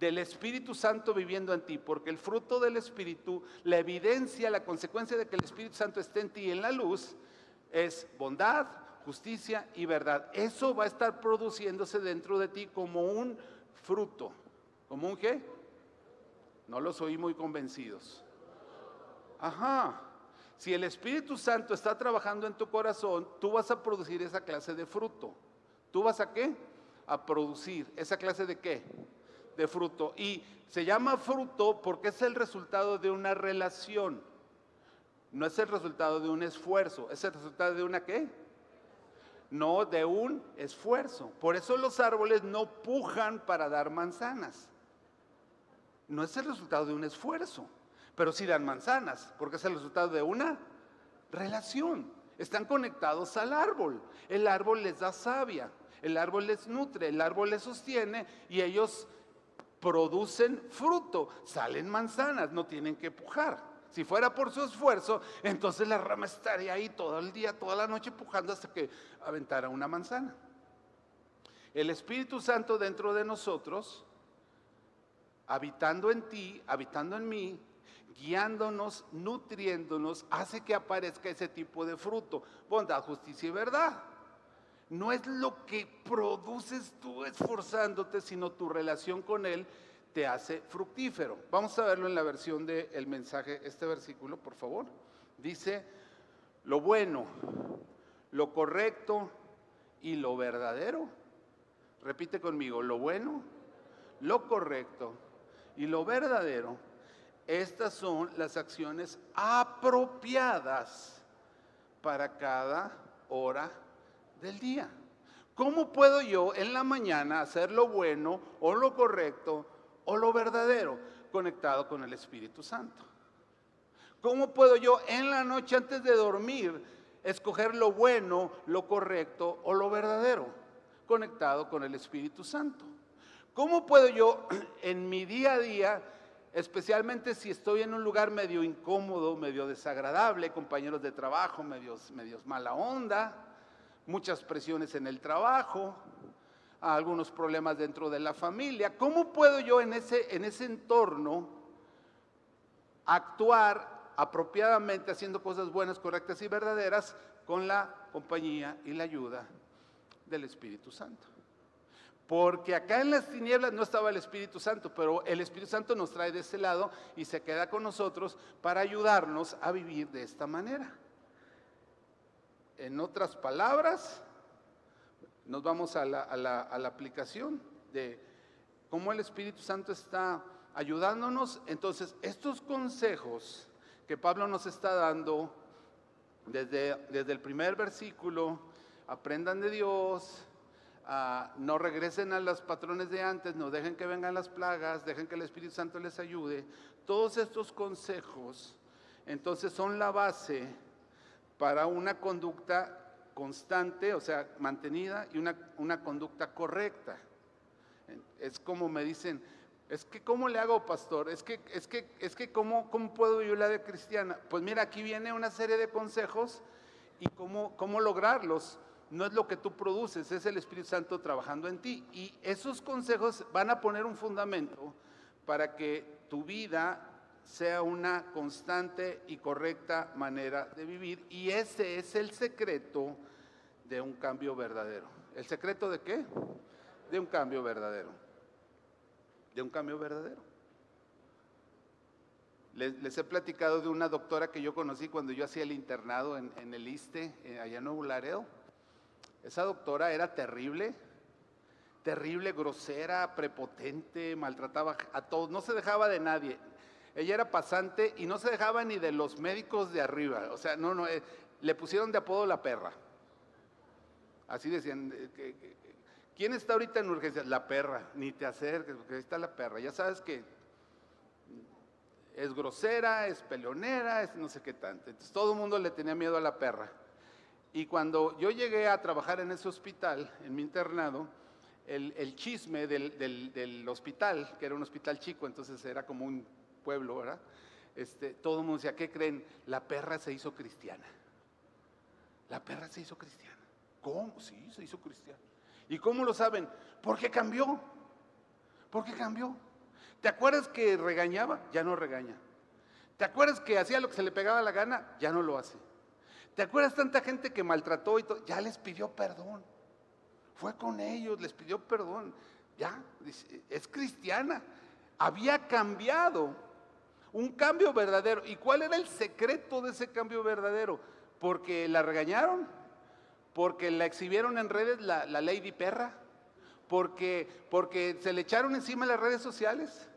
del Espíritu Santo viviendo en ti, porque el fruto del Espíritu, la evidencia, la consecuencia de que el Espíritu Santo esté en ti en la luz, es bondad, justicia y verdad. Eso va a estar produciéndose dentro de ti como un fruto. ¿Como un qué? No los oí muy convencidos. Ajá. Si el Espíritu Santo está trabajando en tu corazón, tú vas a producir esa clase de fruto. ¿Tú vas a qué? A producir esa clase de qué? De fruto. Y se llama fruto porque es el resultado de una relación. No es el resultado de un esfuerzo. Es el resultado de una ¿qué? No, de un esfuerzo. Por eso los árboles no pujan para dar manzanas. No es el resultado de un esfuerzo, pero sí dan manzanas, porque es el resultado de una relación. Están conectados al árbol. El árbol les da savia, el árbol les nutre, el árbol les sostiene y ellos producen fruto, salen manzanas, no tienen que pujar. Si fuera por su esfuerzo, entonces la rama estaría ahí todo el día, toda la noche pujando hasta que aventara una manzana. El Espíritu Santo dentro de nosotros, habitando en ti, habitando en mí, guiándonos, nutriéndonos, hace que aparezca ese tipo de fruto: bondad, justicia y verdad. No es lo que produces tú esforzándote, sino tu relación con Él te hace fructífero. Vamos a verlo en la versión del mensaje, este versículo, por favor. Dice: lo bueno, lo correcto y lo verdadero. Repite conmigo: lo bueno, lo correcto y lo verdadero. Estas son las acciones apropiadas para cada hora del día. ¿Cómo puedo yo en la mañana hacer lo bueno o lo correcto o lo verdadero? Conectado con el Espíritu Santo. ¿Cómo puedo yo en la noche antes de dormir escoger lo bueno, lo correcto o lo verdadero? Conectado con el Espíritu Santo. ¿Cómo puedo yo en mi día a día, especialmente si estoy en un lugar medio incómodo, medio desagradable, compañeros de trabajo medios mala onda, muchas presiones en el trabajo, algunos problemas dentro de la familia? ¿Cómo puedo yo en ese entorno actuar apropiadamente, haciendo cosas buenas, correctas y verdaderas, con la compañía y la ayuda del Espíritu Santo? Porque acá en las tinieblas no estaba el Espíritu Santo, pero el Espíritu Santo nos trae de este lado y se queda con nosotros para ayudarnos a vivir de esta manera. En otras palabras, nos vamos a la aplicación de cómo el Espíritu Santo está ayudándonos. Entonces, estos consejos que Pablo nos está dando desde el primer versículo: aprendan de Dios, no regresen a los patrones de antes, no dejen que vengan las plagas, dejen que el Espíritu Santo les ayude. Todos estos consejos entonces son la base para una conducta constante, o sea, mantenida, y una conducta correcta. Es como me dicen: es que ¿cómo le hago, pastor? Es que ¿cómo puedo vivir la vida cristiana? Pues mira, aquí viene una serie de consejos y cómo lograrlos. No es lo que tú produces, es el Espíritu Santo trabajando en ti. Y esos consejos van a poner un fundamento para que tu vida sea una constante y correcta manera de vivir. Y ese es el secreto de un cambio verdadero. ¿El secreto de qué? De un cambio verdadero. De un cambio verdadero. Les he platicado de una doctora que yo conocí cuando yo hacía el internado en el ISSSTE, allá en Nuevo Laredo. Esa doctora era terrible, grosera, prepotente, maltrataba a todos, no se dejaba de nadie. Ella era pasante y no se dejaba ni de los médicos de arriba. O sea, le pusieron de apodo la perra. Así decían: ¿quién está ahorita en urgencias? La perra. Ni te acerques, porque ahí está la perra. Ya sabes que es grosera, es peleonera, es no sé qué tanto. Entonces todo el mundo le tenía miedo a la perra. Y cuando yo llegué a trabajar en ese hospital, en mi internado, el chisme del hospital, que era un hospital chico, entonces era como un pueblo, ¿verdad? Todo el mundo decía: ¿qué creen? La perra se hizo cristiana. La perra se hizo cristiana. ¿Cómo? Sí, se hizo cristiana. ¿Y cómo lo saben? Porque cambió. Porque cambió. ¿Te acuerdas que regañaba? Ya no regaña. ¿Te acuerdas que hacía lo que se le pegaba la gana? Ya no lo hace. ¿Te acuerdas tanta gente que maltrató y todo? Ya les pidió perdón. Fue con ellos, les pidió perdón. Ya, es cristiana. Había cambiado. Un cambio verdadero. ¿Y cuál era el secreto de ese cambio verdadero? Porque la regañaron, porque la exhibieron en redes, la Lady Perra, porque se le echaron encima las redes sociales,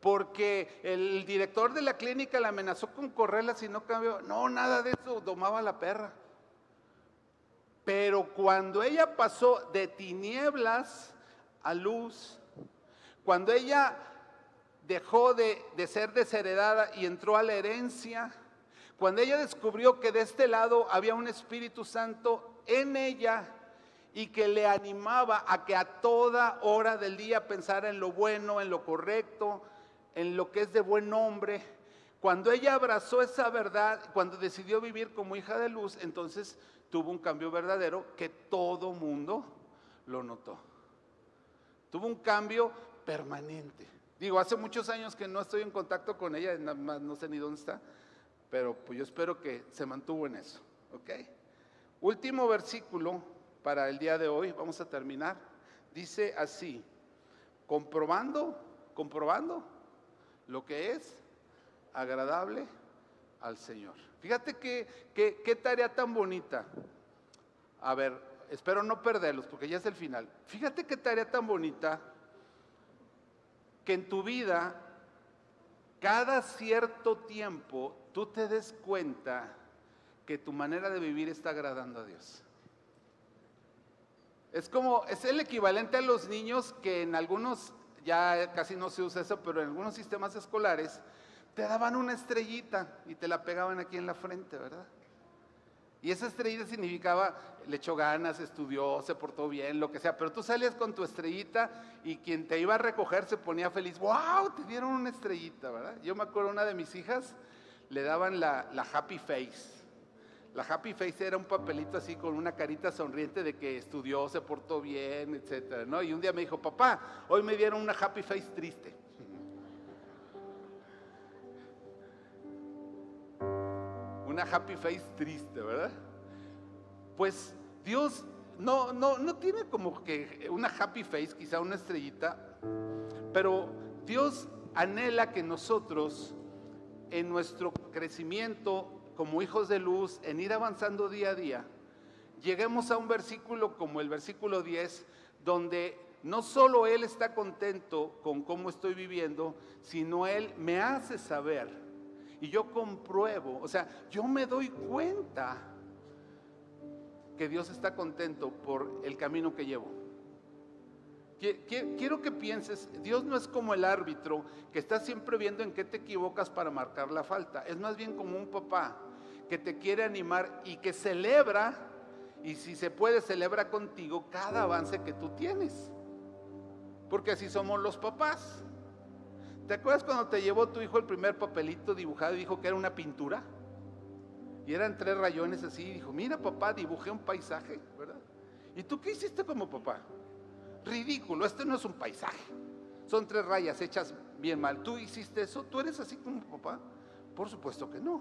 porque el director de la clínica la amenazó con correrla si no cambió. No, nada de eso, domaba la perra. Pero cuando ella pasó de tinieblas a luz, cuando ella dejó de ser desheredada y entró a la herencia, cuando ella descubrió que de este lado había un Espíritu Santo en ella y que le animaba a que a toda hora del día pensara en lo bueno, en lo correcto, en lo que es de buen nombre, cuando ella abrazó esa verdad, cuando decidió vivir como hija de luz, entonces tuvo un cambio verdadero que todo mundo lo notó. Tuvo un cambio permanente. Digo, hace muchos años que no estoy en contacto con ella, nada más no sé ni dónde está, pero pues yo espero que se mantuvo en eso, ¿ok? Último versículo para el día de hoy, vamos a terminar. Dice así: comprobando lo que es agradable al Señor. Fíjate qué tarea tan bonita. A ver, espero no perderlos porque ya es el final. Fíjate qué tarea tan bonita que en tu vida, cada cierto tiempo, tú te des cuenta que tu manera de vivir está agradando a Dios. Es el equivalente a los niños que en algunos, ya casi no se usa eso, pero en algunos sistemas escolares te daban una estrellita y te la pegaban aquí en la frente, ¿verdad? Y esa estrellita significaba, le echó ganas, estudió, se portó bien, lo que sea, pero tú salías con tu estrellita y quien te iba a recoger se ponía feliz. ¡Wow! Te dieron una estrellita, ¿verdad? Yo me acuerdo, una de mis hijas le daban la Happy Face. La Happy Face era un papelito así con una carita sonriente de que estudió, se portó bien, etcétera, ¿no? Y un día me dijo: papá, hoy me dieron una Happy Face triste. Una Happy Face triste, ¿verdad? Pues Dios no tiene como que una Happy Face, quizá una estrellita, pero Dios anhela que nosotros, en nuestro crecimiento como hijos de luz, en ir avanzando día a día, lleguemos a un versículo como el versículo 10, donde no solo Él está contento con cómo estoy viviendo, sino Él me hace saber y yo compruebo, o sea, yo me doy cuenta que Dios está contento por el camino que llevo. Quiero que pienses, Dios no es como el árbitro que está siempre viendo en qué te equivocas para marcar la falta. Es más bien como un papá que te quiere animar y que celebra, y si se puede celebra contigo cada avance que tú tienes, porque así somos los papás. ¿Te acuerdas cuando te llevó tu hijo el primer papelito dibujado y dijo que era una pintura? Y eran 3 rayones así, y dijo: mira papá, dibujé un paisaje, ¿verdad? ¿Y tú qué hiciste como papá? Ridículo, este no es un paisaje, son 3 rayas hechas bien mal. ¿Tú hiciste eso? ¿Tú eres así como papá? Por supuesto que no.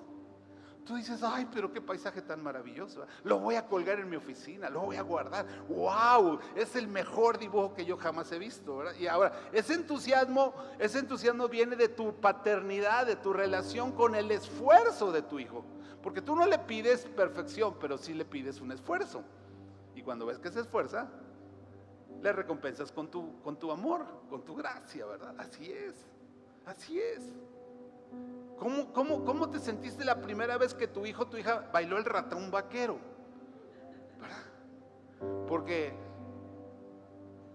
Tú dices: ay, pero qué paisaje tan maravilloso, lo voy a colgar en mi oficina, lo voy a guardar. ¡Wow! Es el mejor dibujo que yo jamás he visto, ¿verdad? Y ahora, ese entusiasmo viene de tu paternidad, de tu relación con el esfuerzo de tu hijo. Porque tú no le pides perfección, pero sí le pides un esfuerzo. Y cuando ves que se esfuerza, le recompensas con tu amor, con tu gracia, ¿verdad? Así es, así es. ¿Cómo te sentiste la primera vez que tu hijo, tu hija bailó el ratón vaquero? ¿Verdad? Porque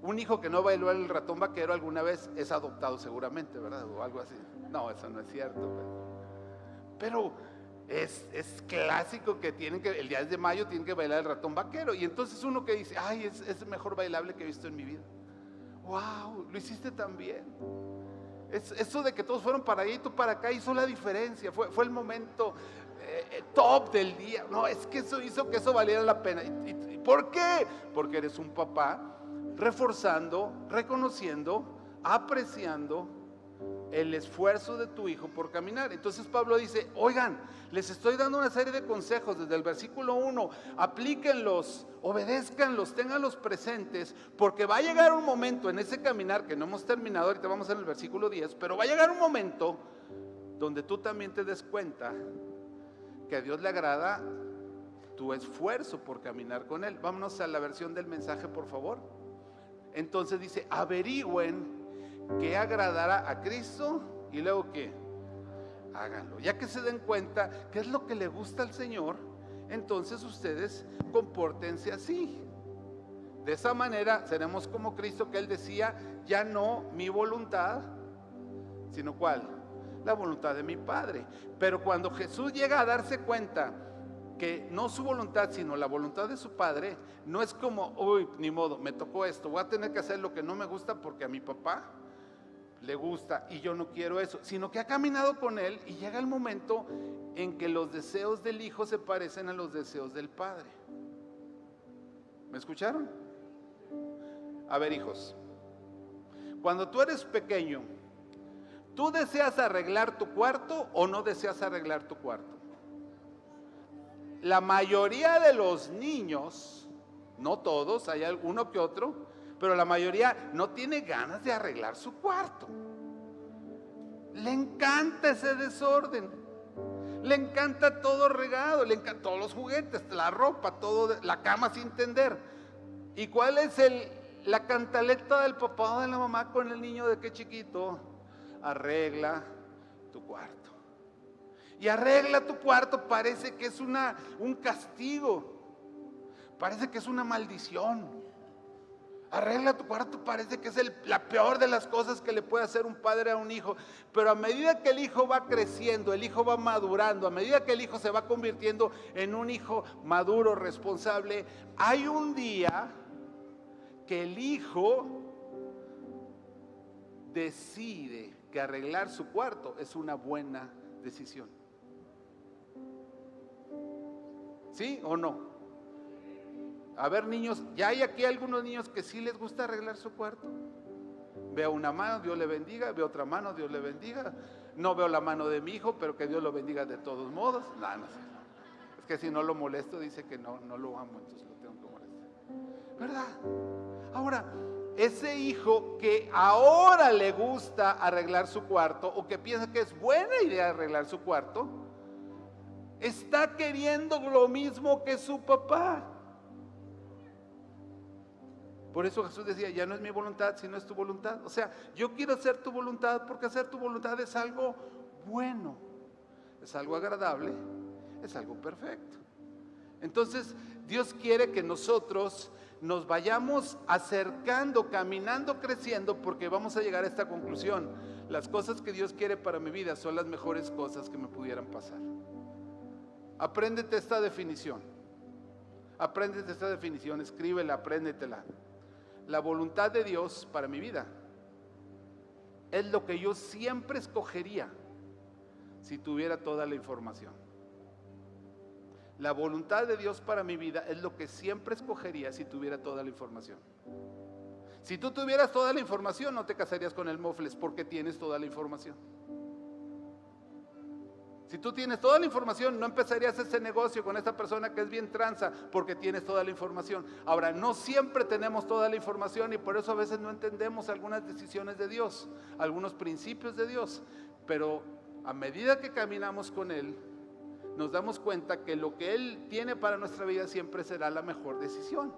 un hijo que no bailó el ratón vaquero alguna vez es adoptado seguramente, ¿verdad? O algo así. No, eso no es cierto. Pero es clásico que el día de mayo tienen que bailar el ratón vaquero. Y entonces uno que dice: ay, es el mejor bailable que he visto en mi vida. ¡Wow! Lo hiciste tan bien. Eso de que todos fueron para allá y tú para acá hizo la diferencia. Fue el momento top del día. No, es que eso hizo que eso valiera la pena. ¿Y por qué? Porque eres un papá reforzando, reconociendo, apreciando el esfuerzo de tu hijo por caminar. Entonces Pablo dice: oigan, les estoy dando una serie de consejos desde el versículo 1, aplíquenlos, obedézcanlos, ténganlos presentes, porque va a llegar un momento en ese caminar que no hemos terminado, ahorita vamos en el versículo 10, pero va a llegar un momento donde tú también te des cuenta que a Dios le agrada tu esfuerzo por caminar con Él. Vámonos a la versión del mensaje, por favor. Entonces dice: averigüen qué agradará a Cristo, y luego qué, háganlo. Ya que se den cuenta qué es lo que le gusta al Señor, entonces ustedes compórtense así. De esa manera seremos como Cristo, que Él decía: ya no mi voluntad, sino ¿cuál? La voluntad de mi Padre. Pero cuando Jesús llega a darse cuenta que no su voluntad, sino la voluntad de su Padre, no es como, uy, ni modo, me tocó esto, voy a tener que hacer lo que no me gusta porque a mi papá le gusta y yo no quiero eso, sino que ha caminado con él y llega el momento en que los deseos del Hijo se parecen a los deseos del Padre. ¿Me escucharon? A ver, hijos, cuando tú eres pequeño, ¿tú deseas arreglar tu cuarto o no deseas arreglar tu cuarto? La mayoría de los niños, no todos, hay alguno que otro, pero la mayoría no tiene ganas de arreglar su cuarto. Le encanta ese desorden, le encanta todo regado, le encanta todos los juguetes, la ropa, todo, la cama sin tender. ¿Y cuál es la cantaleta del papá o de la mamá con el niño de qué chiquito? Arregla tu cuarto. Y arregla tu cuarto parece que es un castigo, parece que es una maldición. Arregla tu cuarto parece que es la peor de las cosas que le puede hacer un padre a un hijo. Pero a medida que el hijo va creciendo, el hijo va madurando, a medida que el hijo se va convirtiendo en un hijo maduro, responsable, hay un día que el hijo decide que arreglar su cuarto es una buena decisión. ¿Sí o no? A ver, niños, ya hay aquí algunos niños que sí les gusta arreglar su cuarto. Veo una mano, Dios le bendiga. Veo otra mano, Dios le bendiga. No veo la mano de mi hijo, pero que Dios lo bendiga de todos modos. No sé. Es que si no lo molesto, dice que no lo amo, entonces lo tengo que molestar, ¿verdad? Ahora, ese hijo que ahora le gusta arreglar su cuarto, o que piensa que es buena idea arreglar su cuarto, está queriendo lo mismo que su papá. Por eso Jesús decía, ya no es mi voluntad, sino es tu voluntad. O sea, yo quiero hacer tu voluntad porque hacer tu voluntad es algo bueno, es algo agradable, es algo perfecto. Entonces, Dios quiere que nosotros nos vayamos acercando, caminando, creciendo, porque vamos a llegar a esta conclusión. Las cosas que Dios quiere para mi vida son las mejores cosas que me pudieran pasar. Apréndete esta definición. Apréndete esta definición, escríbela, apréndetela. La voluntad de Dios para mi vida es lo que yo siempre escogería si tuviera toda la información. La voluntad de Dios para mi vida es lo que siempre escogería si tuviera toda la información. Si tú tuvieras toda la información, no te casarías con el mofles porque tienes toda la información. Si tú tienes toda la información, no empezarías ese negocio con esta persona que es bien tranza porque tienes toda la información. Ahora, no siempre tenemos toda la información y por eso a veces no entendemos algunas decisiones de Dios, algunos principios de Dios. Pero a medida que caminamos con Él, nos damos cuenta que lo que Él tiene para nuestra vida siempre será la mejor decisión.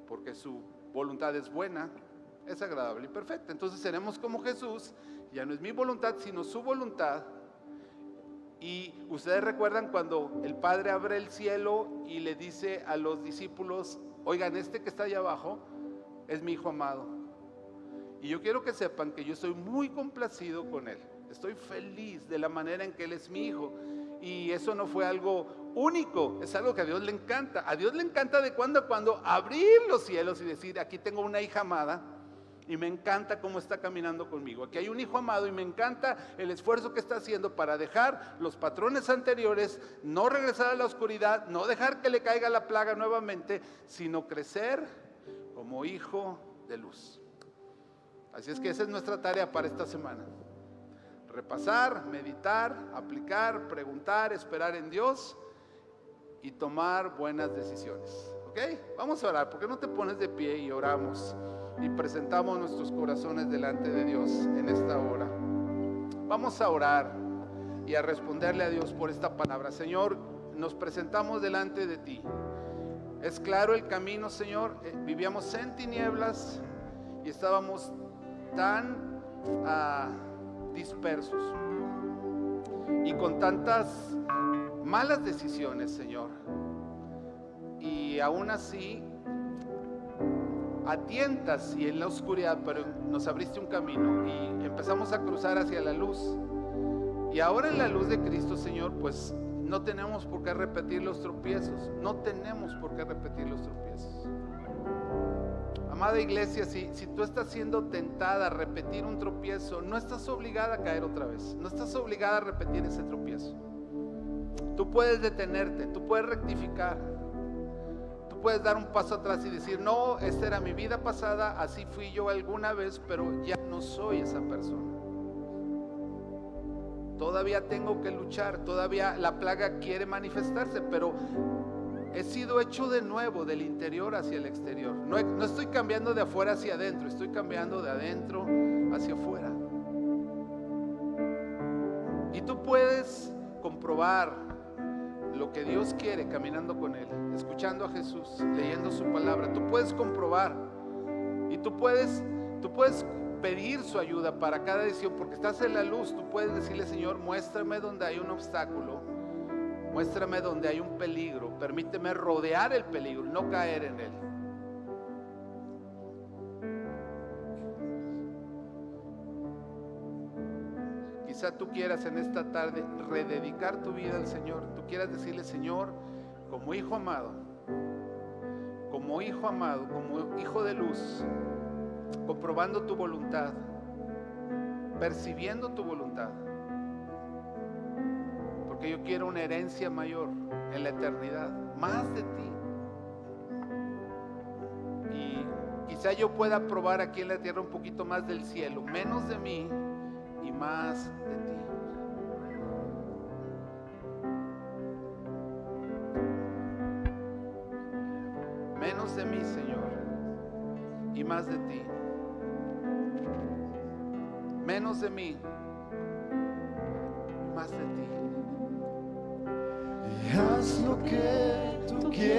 Porque su voluntad es buena, es agradable y perfecta. Entonces seremos como Jesús. Ya no es mi voluntad, sino su voluntad. Y ustedes recuerdan cuando el Padre abre el cielo y le dice a los discípulos, oigan, este que está allá abajo es mi hijo amado. Y yo quiero que sepan que yo estoy muy complacido con él. Estoy feliz de la manera en que él es mi hijo. Y eso no fue algo único, es algo que a Dios le encanta. A Dios le encanta de cuando a cuando abrir los cielos y decir, aquí tengo una hija amada. Y me encanta cómo está caminando conmigo. Aquí hay un hijo amado y me encanta el esfuerzo que está haciendo para dejar los patrones anteriores, no regresar a la oscuridad, no dejar que le caiga la plaga nuevamente, sino crecer como hijo de luz. Así es que esa es nuestra tarea para esta semana. Repasar, meditar, aplicar, preguntar, esperar en Dios y tomar buenas decisiones. ¿Ok? Vamos a orar. ¿Por qué no te pones de pie y oramos? Y presentamos nuestros corazones delante de Dios en esta hora. Vamos a orar y a responderle a Dios por esta palabra. Señor, nos presentamos delante de ti. Es claro el camino, Señor. Vivíamos en tinieblas y estábamos tan dispersos y con tantas malas decisiones, Señor. Y aún así a tientas y en la oscuridad, pero nos abriste un camino y empezamos a cruzar hacia la luz. Y ahora en la luz de Cristo, Señor, pues no tenemos por qué repetir los tropiezos, no tenemos por qué repetir los tropiezos. Amada iglesia, si tú estás siendo tentada a repetir un tropiezo, no estás obligada a caer otra vez, no estás obligada a repetir ese tropiezo. Tú puedes detenerte, tú puedes rectificar, tú puedes dar un paso atrás y decir, no, esta era mi vida pasada, así fui yo alguna vez, pero ya no soy esa persona. Todavía tengo que luchar, todavía la plaga quiere manifestarse, pero he sido hecho de nuevo, del interior hacia el exterior. No estoy cambiando de afuera hacia adentro, estoy cambiando de adentro hacia afuera. Y tú puedes comprobar lo que Dios quiere caminando con Él, escuchando a Jesús, leyendo su palabra. Tú puedes comprobar y tú puedes pedir su ayuda para cada decisión, porque estás en la luz. Tú puedes decirle, Señor, muéstrame donde hay un obstáculo, muéstrame donde hay un peligro, permíteme rodear el peligro y no caer en él. Quizá tú quieras en esta tarde rededicar tu vida al Señor. Tú quieras decirle, Señor, como hijo amado, como hijo de luz, comprobando tu voluntad, percibiendo tu voluntad, porque yo quiero una herencia mayor en la eternidad, más de ti. Y quizá yo pueda probar aquí en la tierra un poquito más del cielo, menos de mí y más de ti. Menos de mí, Señor, y más de ti. Menos de mí, más de ti. Y haz lo que tú quieras.